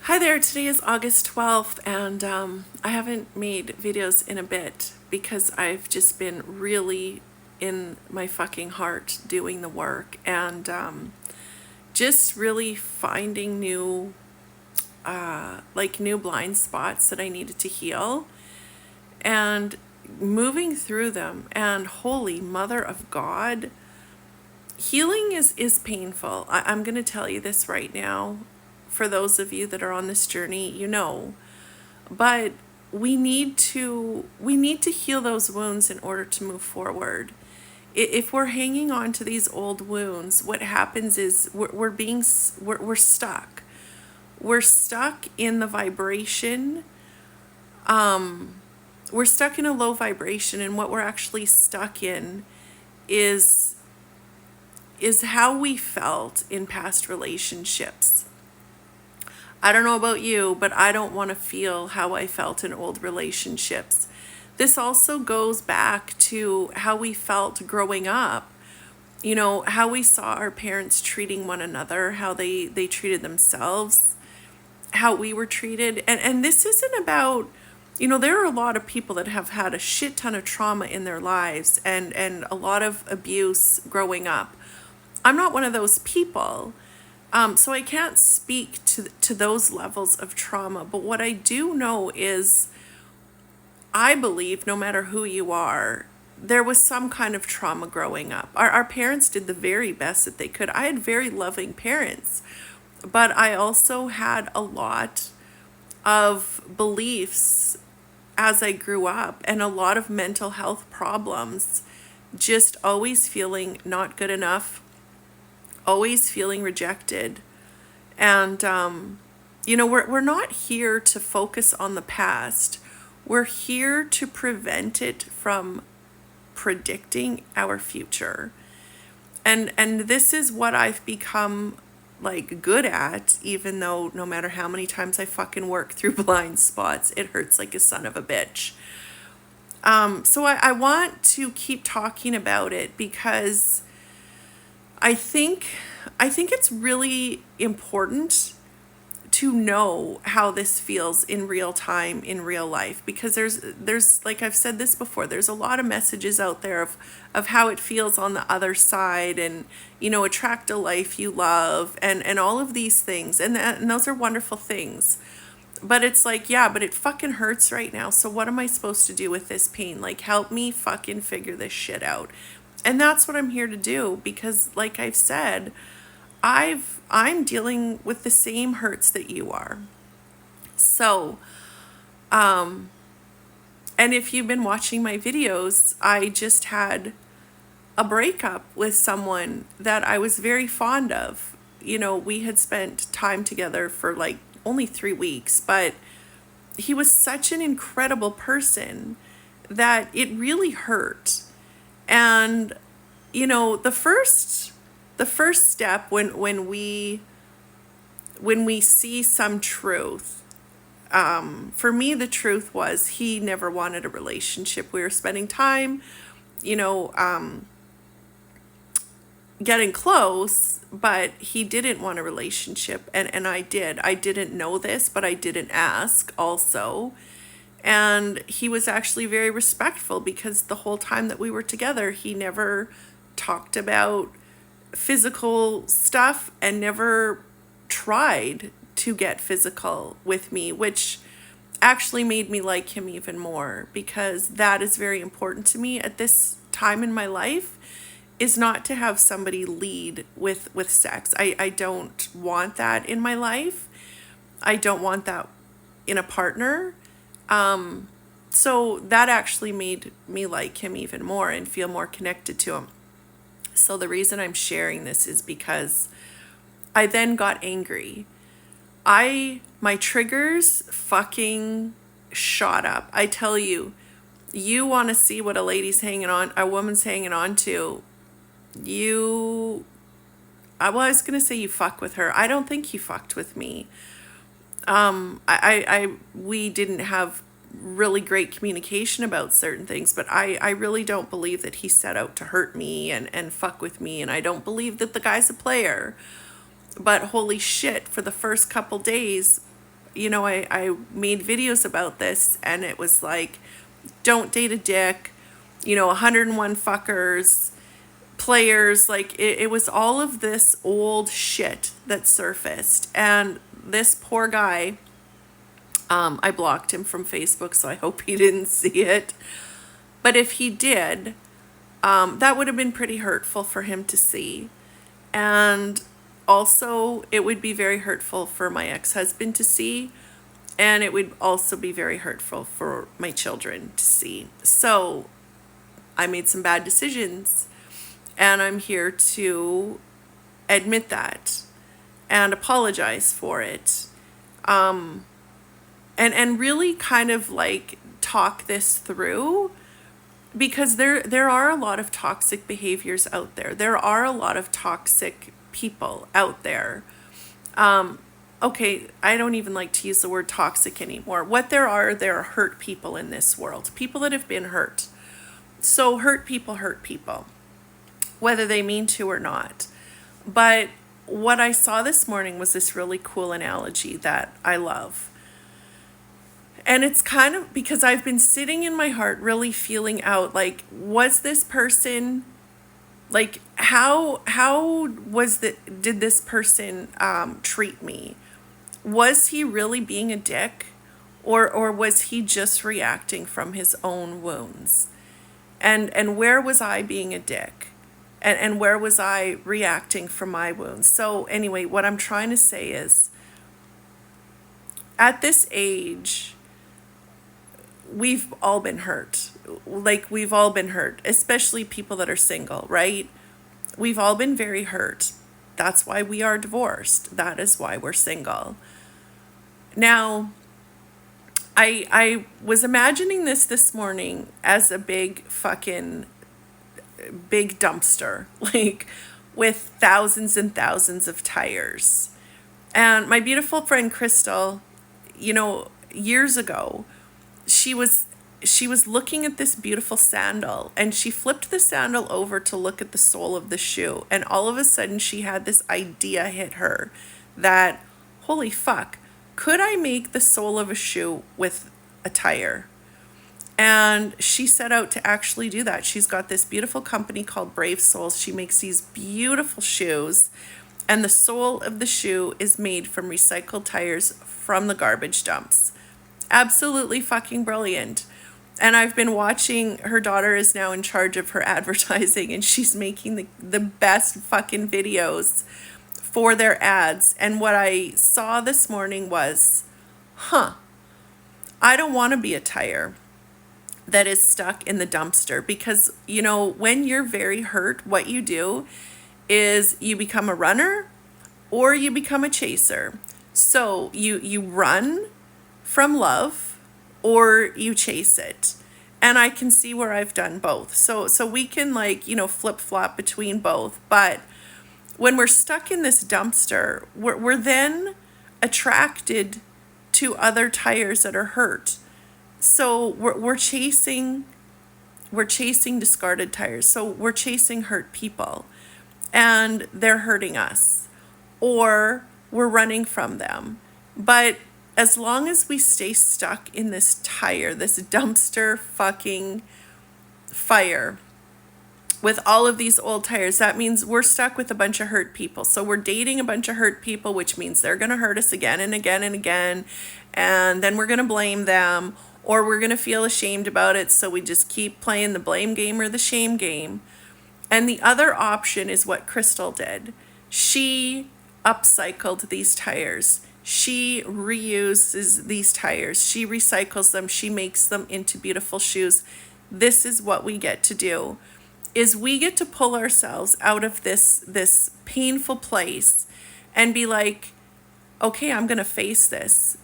Hi there, today is August 12th, and I haven't made videos in a bit because I've just been really in my fucking heart doing the work and just really finding new blind spots that I needed to heal and moving through them. And holy mother of God, healing is painful. I'm going to tell you this right now. For those of you that are on this journey, you know, but we need to heal those wounds in order to move forward. If we're hanging on to these old wounds, what happens is we're stuck. We're stuck in the vibration. We're stuck in a low vibration, and what we're actually stuck in is how we felt in past relationships. I don't know about you, but I don't want to feel how I felt in old relationships. This also goes back to how we felt growing up. You know, how we saw our parents treating one another, how they treated themselves, how we were treated. And this isn't about, there are a lot of people that have had a shit ton of trauma in their lives and a lot of abuse growing up. I'm not one of those people. So I can't speak to those levels of trauma, but what I do know is I believe no matter who you are, there was some kind of trauma growing up. Our parents did the very best that they could. I had very loving parents, but I also had a lot of beliefs as I grew up and a lot of mental health problems, just always feeling not good enough, always feeling rejected. And, we're not here to focus on the past. We're here to prevent it from predicting our future. And this is what I've become like good at, even though no matter how many times I fucking work through blind spots, it hurts like a son of a bitch. So I want to keep talking about it because I think it's really important to know how this feels in real time, in real life, because there's like I've said this before, there's a lot of messages out there of how it feels on the other side, and attract a life you love, and all of these things, and those are wonderful things. But it's like, yeah, but it fucking hurts right now. So what am I supposed to do with this pain? Like, help me fucking figure this shit out. And that's what I'm here to do because, like I've said, I'm dealing with the same hurts that you are. So, and if you've been watching my videos, I just had a breakup with someone that I was very fond of. We had spent time together for like only 3 weeks, but he was such an incredible person that it really hurt. And the first step when we see some truth, for me the truth was he never wanted a relationship. We were spending time, you know um, getting close, but he didn't want a relationship, and I didn't know this, but I didn't ask also. And he was actually very respectful because the whole time that we were together, he never talked about physical stuff and never tried to get physical with me, which actually made me like him even more, because that is very important to me at this time in my life, is not to have somebody lead with sex. I don't want that in my life. I don't want that in a partner. So that actually made me like him even more and feel more connected to him. So the reason I'm sharing this is because I then got angry. My triggers fucking shot up. I tell you, you want to see what a woman's hanging on to. I was going to say you fuck with her. I don't think you fucked with me. We didn't have really great communication about certain things, but I really don't believe that he set out to hurt me and fuck with me, and I don't believe that the guy's a player. But holy shit, for the first couple days, I made videos about this, and it was like, don't date a dick, 101 fuckers, players, like it was all of this old shit that surfaced. And this poor guy, I blocked him from Facebook, so I hope he didn't see it. But if he did, that would have been pretty hurtful for him to see. And also, it would be very hurtful for my ex-husband to see. And it would also be very hurtful for my children to see. So I made some bad decisions. And I'm here to admit that and apologize for it. And really kind of like talk this through, because there are a lot of toxic behaviors out there. There are a lot of toxic people out there. Okay, I don't even like to use the word toxic anymore. What there are hurt people in this world, people that have been hurt. So hurt people, whether they mean to or not. But what I saw this morning was this really cool analogy that I love. And it's kind of because I've been sitting in my heart really feeling out, like, was this person, like, how did this person treat me? Was he really being a dick, or was he just reacting from his own wounds? And where was I being a dick? And where was I reacting from my wounds? So anyway, what I'm trying to say is, at this age, we've all been hurt. Like, we've all been hurt, especially people that are single, right? We've all been very hurt. That's why we are divorced. That is why we're single. Now, I was imagining this morning as a big dumpster, like, with thousands and thousands of tires. And my beautiful friend Crystal, years ago, she was looking at this beautiful sandal, and she flipped the sandal over to look at the sole of the shoe, and all of a sudden she had this idea hit her that, holy fuck, could I make the sole of a shoe with a tire? And she set out to actually do that. She's got this beautiful company called Brave Soles. She makes these beautiful shoes, and the sole of the shoe is made from recycled tires from the garbage dumps. Absolutely fucking brilliant. And I've been watching, her daughter is now in charge of her advertising, and she's making the best fucking videos for their ads. And what I saw this morning was, I don't want to be a tire that is stuck in the dumpster, because, when you're very hurt, what you do is you become a runner or you become a chaser. So you run from love or you chase it. And I can see where I've done both. So we can flip-flop between both. But when we're stuck in this dumpster, we're then attracted to other tires that are hurt. So we're chasing discarded tires. So we're chasing hurt people, and they're hurting us, or we're running from them. But as long as we stay stuck in this tire, this dumpster fucking fire with all of these old tires, that means we're stuck with a bunch of hurt people. So we're dating a bunch of hurt people, which means they're going to hurt us again and again and again. And then we're going to blame them, or we're going to feel ashamed about it. So we just keep playing the blame game or the shame game. And the other option is what Crystal did. She upcycled these tires. She reuses these tires. She recycles them. She makes them into beautiful shoes. This is what we get to do, is we get to pull ourselves out of this painful place and be like, okay, I'm going to face this.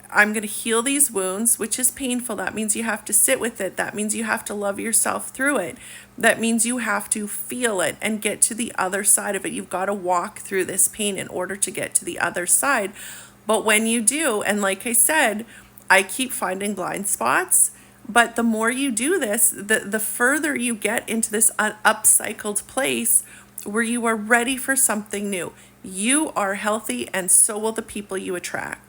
I'm going to heal these wounds, which is painful. That means you have to sit with it. That means you have to love yourself through it. That means you have to feel it and get to the other side of it. You've got to walk through this pain in order to get to the other side. But when you do, and like I said, I keep finding blind spots, but the more you do this, the further you get into this upcycled place where you are ready for something new. You are healthy, and so will the people you attract.